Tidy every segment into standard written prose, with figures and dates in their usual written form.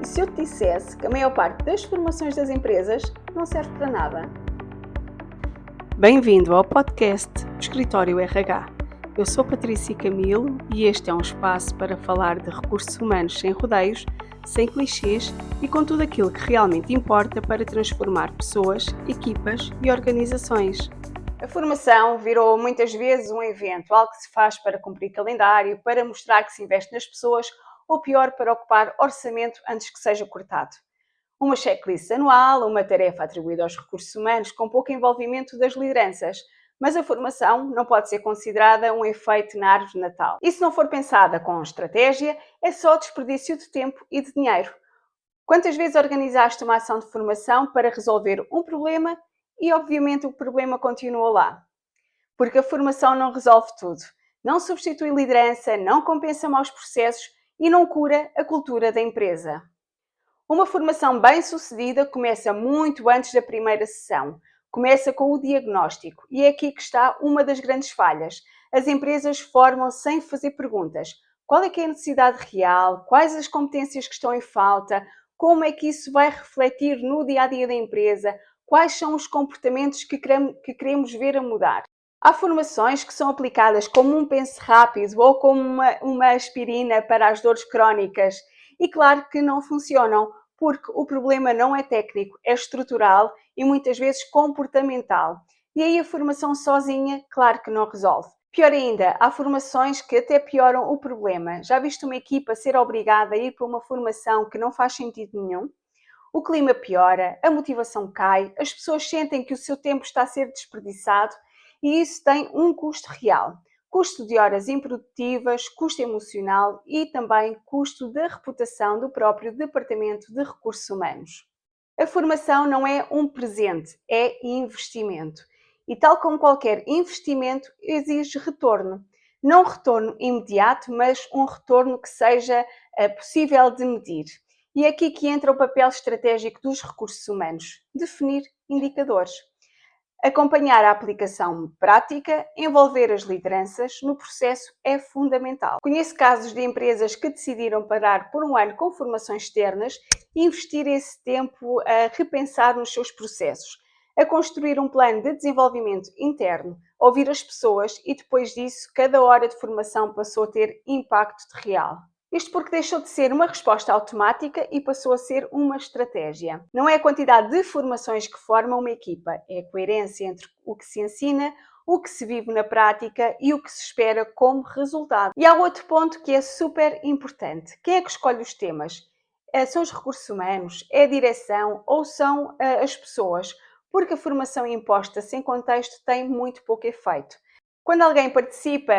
E se eu te dissesse que a maior parte das formações das empresas não serve para nada? Bem-vindo ao podcast do Escritório RH. Eu sou Patrícia Camilo e este é um espaço para falar de recursos humanos sem rodeios, sem clichês e com tudo aquilo que realmente importa para transformar pessoas, equipas e organizações. A formação virou muitas vezes um evento, algo que se faz para cumprir calendário, para mostrar que se investe nas pessoas ou pior, para ocupar orçamento antes que seja cortado. Uma checklist anual, uma tarefa atribuída aos recursos humanos com pouco envolvimento das lideranças. Mas a formação não pode ser considerada um efeito na árvore de Natal. E se não for pensada com estratégia, é só desperdício de tempo e de dinheiro. Quantas vezes organizaste uma ação de formação para resolver um problema e, obviamente, o problema continua lá? Porque a formação não resolve tudo. Não substitui liderança, não compensa maus processos e não cura a cultura da empresa. Uma formação bem-sucedida começa muito antes da primeira sessão. Começa com o diagnóstico e é aqui que está uma das grandes falhas. As empresas formam sem fazer perguntas. Qual é que é a necessidade real? Quais as competências que estão em falta? Como é que isso vai refletir no dia-a-dia da empresa? Quais são os comportamentos que queremos ver a mudar? Há formações que são aplicadas como um pense rápido ou como uma aspirina para as dores crónicas e claro que não funcionam, porque o problema não é técnico, é estrutural e muitas vezes comportamental. E aí a formação sozinha, claro que não resolve. Pior ainda, há formações que até pioram o problema. Já viste uma equipa ser obrigada a ir para uma formação que não faz sentido nenhum? O clima piora, a motivação cai, as pessoas sentem que o seu tempo está a ser desperdiçado e isso tem um custo real. Custo de horas improdutivas, custo emocional e também custo da reputação do próprio Departamento de Recursos Humanos. A formação não é um presente, é investimento. E tal como qualquer investimento, exige retorno. Não um retorno imediato, mas um retorno que seja possível de medir. E é aqui que entra o papel estratégico dos recursos humanos: definir indicadores. Acompanhar a aplicação prática, envolver as lideranças no processo é fundamental. Conheço casos de empresas que decidiram parar por um ano com formações externas e investir esse tempo a repensar nos seus processos, a construir um plano de desenvolvimento interno, a ouvir as pessoas e depois disso cada hora de formação passou a ter impacto real. Isto porque deixou de ser uma resposta automática e passou a ser uma estratégia. Não é a quantidade de formações que formam uma equipa, é a coerência entre o que se ensina, o que se vive na prática e o que se espera como resultado. E há outro ponto que é super importante. Quem é que escolhe os temas? São os recursos humanos? É a direção? Ou são as pessoas? Porque a formação imposta sem contexto tem muito pouco efeito. Quando alguém participa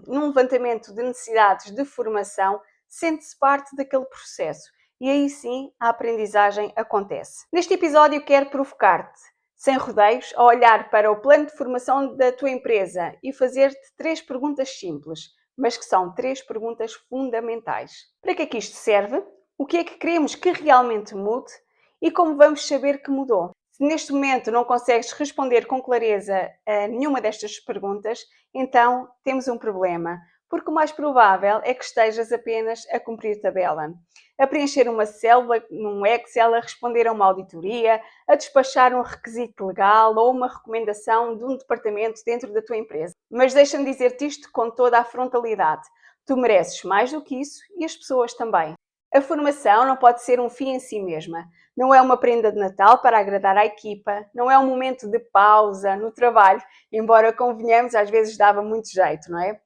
num levantamento de necessidades de formação, sente-se parte daquele processo e aí sim a aprendizagem acontece. Neste episódio quero provocar-te, sem rodeios, a olhar para o plano de formação da tua empresa e fazer-te 3 perguntas simples, mas que são 3 perguntas fundamentais. Para que é que isto serve? O que é que queremos que realmente mude? E como vamos saber que mudou? Se neste momento não consegues responder com clareza a nenhuma destas perguntas, então temos um problema, porque o mais provável é que estejas apenas a cumprir tabela, a preencher uma célula num Excel, a responder a uma auditoria, a despachar um requisito legal ou uma recomendação de um departamento dentro da tua empresa. Mas deixa-me dizer-te isto com toda a frontalidade. Tu mereces mais do que isso e as pessoas também. A formação não pode ser um fim em si mesma. Não é uma prenda de Natal para agradar à equipa, não é um momento de pausa no trabalho, embora convenhamos, às vezes dava muito jeito, não é?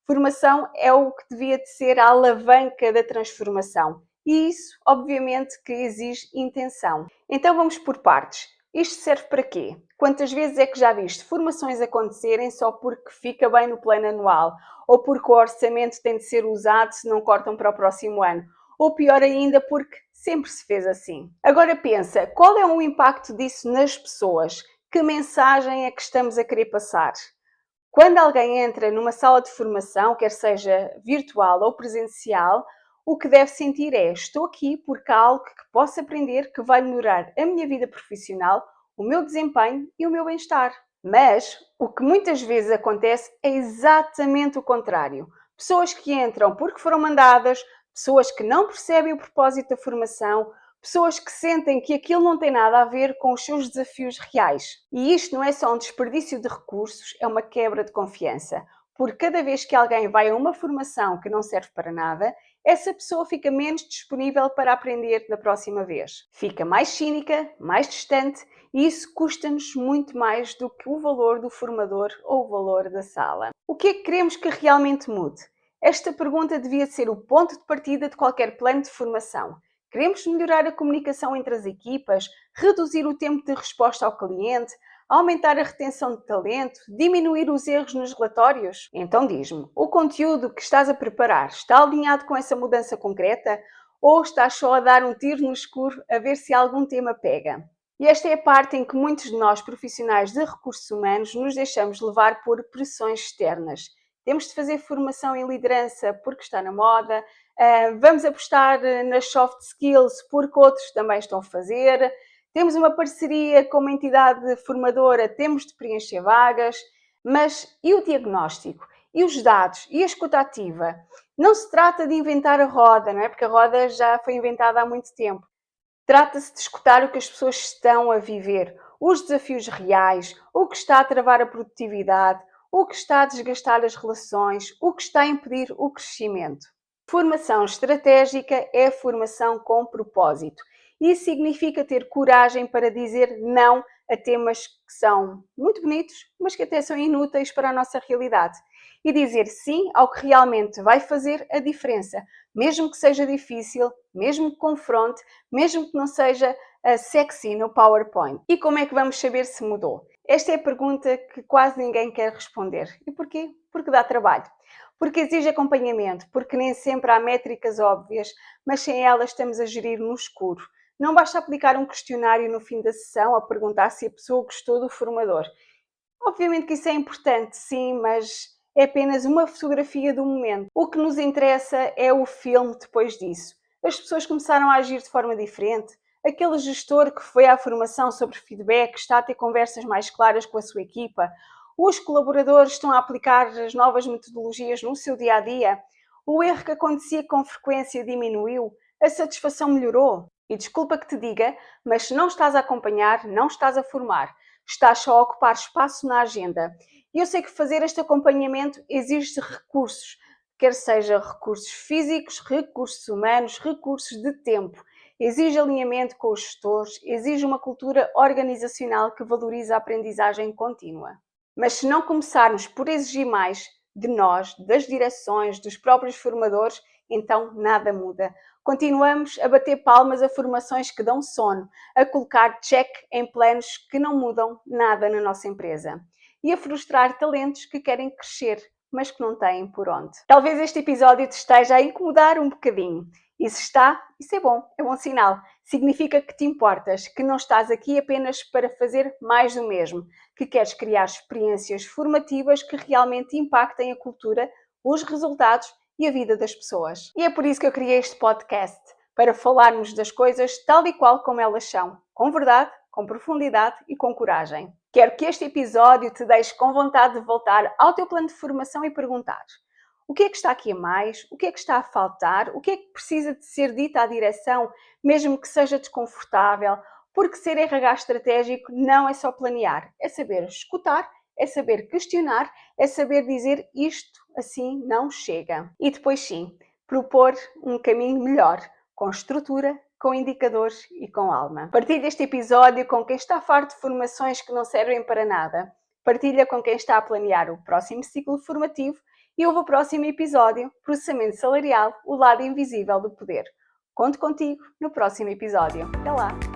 Formação é o que devia de ser a alavanca da transformação. E isso, obviamente, que exige intenção. Então vamos por partes. Isto serve para quê? Quantas vezes é que já viste formações acontecerem só porque fica bem no plano anual? Ou porque o orçamento tem de ser usado se não cortam para o próximo ano? Ou pior ainda, porque sempre se fez assim. Agora pensa, qual é o impacto disso nas pessoas? Que mensagem é que estamos a querer passar? Quando alguém entra numa sala de formação, quer seja virtual ou presencial, o que deve sentir é: estou aqui porque há algo que posso aprender que vai melhorar a minha vida profissional, o meu desempenho e o meu bem-estar. Mas o que muitas vezes acontece é exatamente o contrário. Pessoas que entram porque foram mandadas, pessoas que não percebem o propósito da formação, pessoas que sentem que aquilo não tem nada a ver com os seus desafios reais. E isto não é só um desperdício de recursos, é uma quebra de confiança. Porque cada vez que alguém vai a uma formação que não serve para nada, essa pessoa fica menos disponível para aprender da próxima vez. Fica mais cínica, mais distante e isso custa-nos muito mais do que o valor do formador ou o valor da sala. O que é que queremos que realmente mude? Esta pergunta devia ser o ponto de partida de qualquer plano de formação. Queremos melhorar a comunicação entre as equipas, reduzir o tempo de resposta ao cliente, aumentar a retenção de talento, diminuir os erros nos relatórios? Então diz-me, o conteúdo que estás a preparar está alinhado com essa mudança concreta ou estás só a dar um tiro no escuro a ver se algum tema pega? E esta é a parte em que muitos de nós, profissionais de recursos humanos, nos deixamos levar por pressões externas. Temos de fazer formação em liderança porque está na moda, vamos apostar nas soft skills porque outros também estão a fazer, temos uma parceria com uma entidade formadora, temos de preencher vagas, mas e o diagnóstico? E os dados? E a escuta ativa? Não se trata de inventar a roda, não é? Porque a roda já foi inventada há muito tempo. Trata-se de escutar o que as pessoas estão a viver, os desafios reais, o que está a travar a produtividade, o que está a desgastar as relações, o que está a impedir o crescimento. Formação estratégica é formação com propósito. Isso significa ter coragem para dizer não a temas que são muito bonitos, mas que até são inúteis para a nossa realidade. E dizer sim ao que realmente vai fazer a diferença, mesmo que seja difícil, mesmo que confronte, mesmo que não seja sexy no PowerPoint. E como é que vamos saber se mudou? Esta é a pergunta que quase ninguém quer responder. E porquê? Porque dá trabalho. Porque exige acompanhamento, porque nem sempre há métricas óbvias, mas sem elas estamos a gerir no escuro. Não basta aplicar um questionário no fim da sessão a perguntar se a pessoa gostou do formador. Obviamente que isso é importante, sim, mas é apenas uma fotografia do momento. O que nos interessa é o filme depois disso. As pessoas começaram a agir de forma diferente. Aquele gestor que foi à formação sobre feedback está a ter conversas mais claras com a sua equipa. Os colaboradores estão a aplicar as novas metodologias no seu dia a dia. O erro que acontecia com frequência diminuiu. A satisfação melhorou. E desculpa que te diga, mas se não estás a acompanhar, não estás a formar. Estás só a ocupar espaço na agenda. E eu sei que fazer este acompanhamento exige recursos, quer seja recursos físicos, recursos humanos, recursos de tempo. Exige alinhamento com os gestores, exige uma cultura organizacional que valoriza a aprendizagem contínua. Mas se não começarmos por exigir mais de nós, das direções, dos próprios formadores, então nada muda. Continuamos a bater palmas a formações que dão sono, a colocar check em planos que não mudam nada na nossa empresa e a frustrar talentos que querem crescer, mas que não têm por onde. Talvez este episódio te esteja a incomodar um bocadinho. E se está, isso é bom sinal. Significa que te importas, que não estás aqui apenas para fazer mais do mesmo, que queres criar experiências formativas que realmente impactem a cultura, os resultados e a vida das pessoas. E é por isso que eu criei este podcast, para falarmos das coisas tal e qual como elas são, com verdade, com profundidade e com coragem. Quero que este episódio te deixe com vontade de voltar ao teu plano de formação e perguntar: o que é que está aqui a mais? O que é que está a faltar? O que é que precisa de ser dito à direção, mesmo que seja desconfortável? Porque ser RH estratégico não é só planear, é saber escutar, é saber questionar, é saber dizer isto assim não chega. E depois sim, propor um caminho melhor, com estrutura, com indicadores e com alma. Partilha este episódio com quem está farto de formações que não servem para nada. Partilha com quem está a planear o próximo ciclo formativo e ouve o próximo episódio, Processamento Salarial, o lado invisível do poder. Conto contigo no próximo episódio. Até lá!